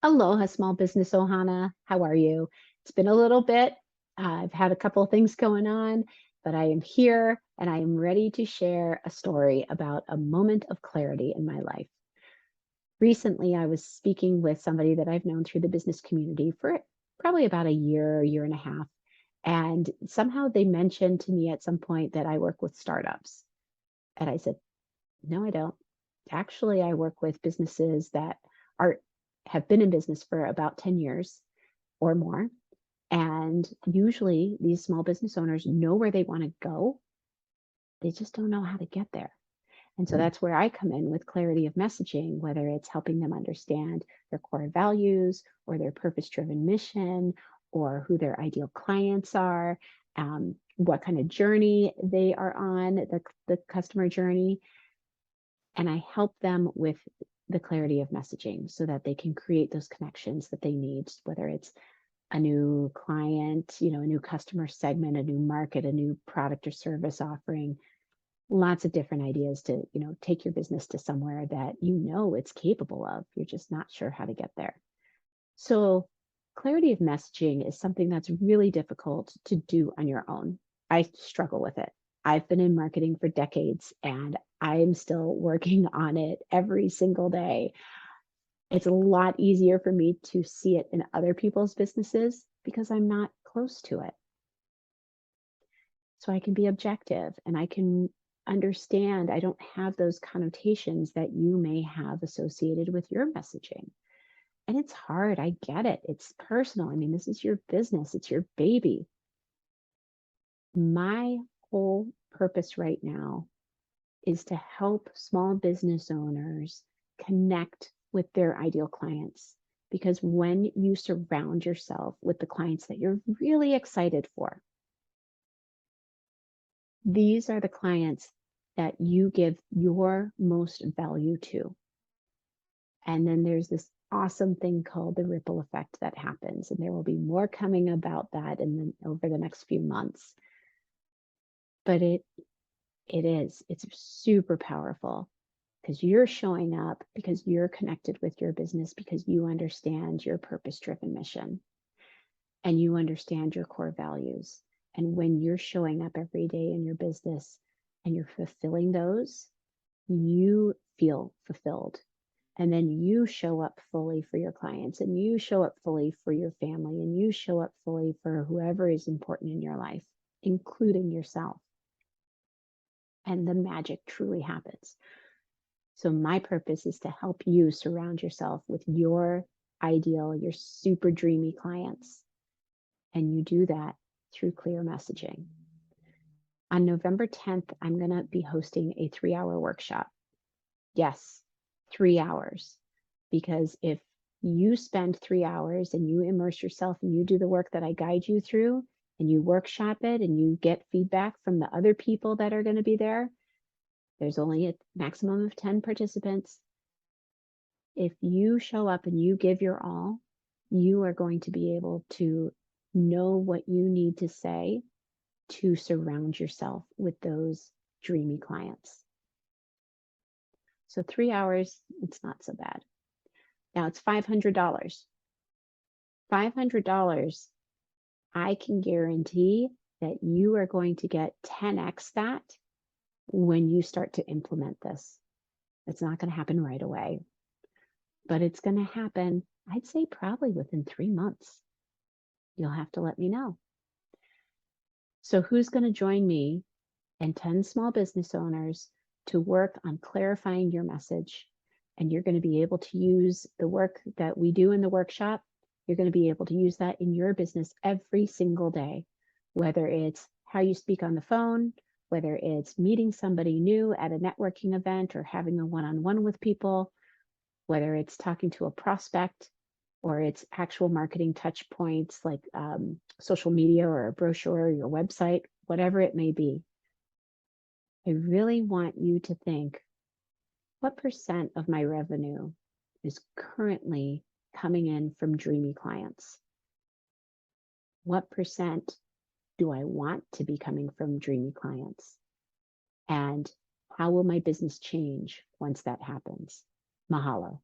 Aloha, small business Ohana. How are you? It's been a little bit. I've had a couple of things going on, but I am here and I am ready to share a story about a moment of clarity in my life. Recently, I was speaking with somebody that I've known through the business community for probably about a year and a half. And somehow they mentioned to me at some point that I work with startups. And I said, no, I don't. Actually, I work with businesses that are have been in business for about 10 years or more. And usually these small business owners know where they want to go. They just don't know how to get there. And so that's where I come in with clarity of messaging, whether it's helping them understand their core values or their purpose driven mission or who their ideal clients are, what kind of journey they are on, the customer journey. And I help them with the clarity of messaging so that they can create those connections that they need, whether it's a new client, a new customer segment, a new market, a new product or service offering, lots of different ideas to, take your business to somewhere that it's capable of. You're just not sure how to get there. So clarity of messaging is something that's really difficult to do on your own. I struggle with it. I've been in marketing for decades and I'm still working on it every single day. It's a lot easier for me to see it in other people's businesses because I'm not close to it. So I can be objective and I can understand. I don't have those connotations that you may have associated with your messaging. And it's hard. I get it. It's personal. I mean, this is your business, it's your baby. My whole purpose right now is to help small business owners connect with their ideal clients. Because when you surround yourself with the clients that you're really excited for, these are the clients that you give your most value to. And then there's this awesome thing called the ripple effect that happens. And there will be more coming about that over the next few months. But it's super powerful because you're showing up, because you're connected with your business, because you understand your purpose-driven mission and you understand your core values. And when you're showing up every day in your business and you're fulfilling those, you feel fulfilled. And then you show up fully for your clients and you show up fully for your family and you show up fully for whoever is important in your life, including yourself. And the magic truly happens. So my purpose is to help you surround yourself with your ideal, your super dreamy clients. And you do that through clear messaging. On November 10th, I'm going to be hosting a 3-hour workshop. Yes, 3 hours. Because if you spend 3 hours and you immerse yourself and you do the work that I guide you through and you workshop it and you get feedback from the other people that are going to be there, there's only a maximum of 10 participants. If you show up and you give your all, you are going to be able to know what you need to say to surround yourself with those dreamy clients. So 3 hours, it's not so bad. Now it's $500. $500, I can guarantee that you are going to get 10x that when you start to implement this. It's not going to happen right away, but it's going to happen, I'd say probably within 3 months. You'll have to let me know. So who's going to join me and 10 small business owners to work on clarifying your message? And you're going to be able to use the work that we do in the workshop. You're going to be able to use that in your business every single day, whether it's how you speak on the phone, whether it's meeting somebody new at a networking event or having a one-on-one with people, whether it's talking to a prospect or it's actual marketing touch points like social media or a brochure or your website, whatever it may be. I really want you to think, what percent of my revenue is currently coming in from dreamy clients? What percent do I want to be coming from dreamy clients? And how will my business change once that happens? Mahalo.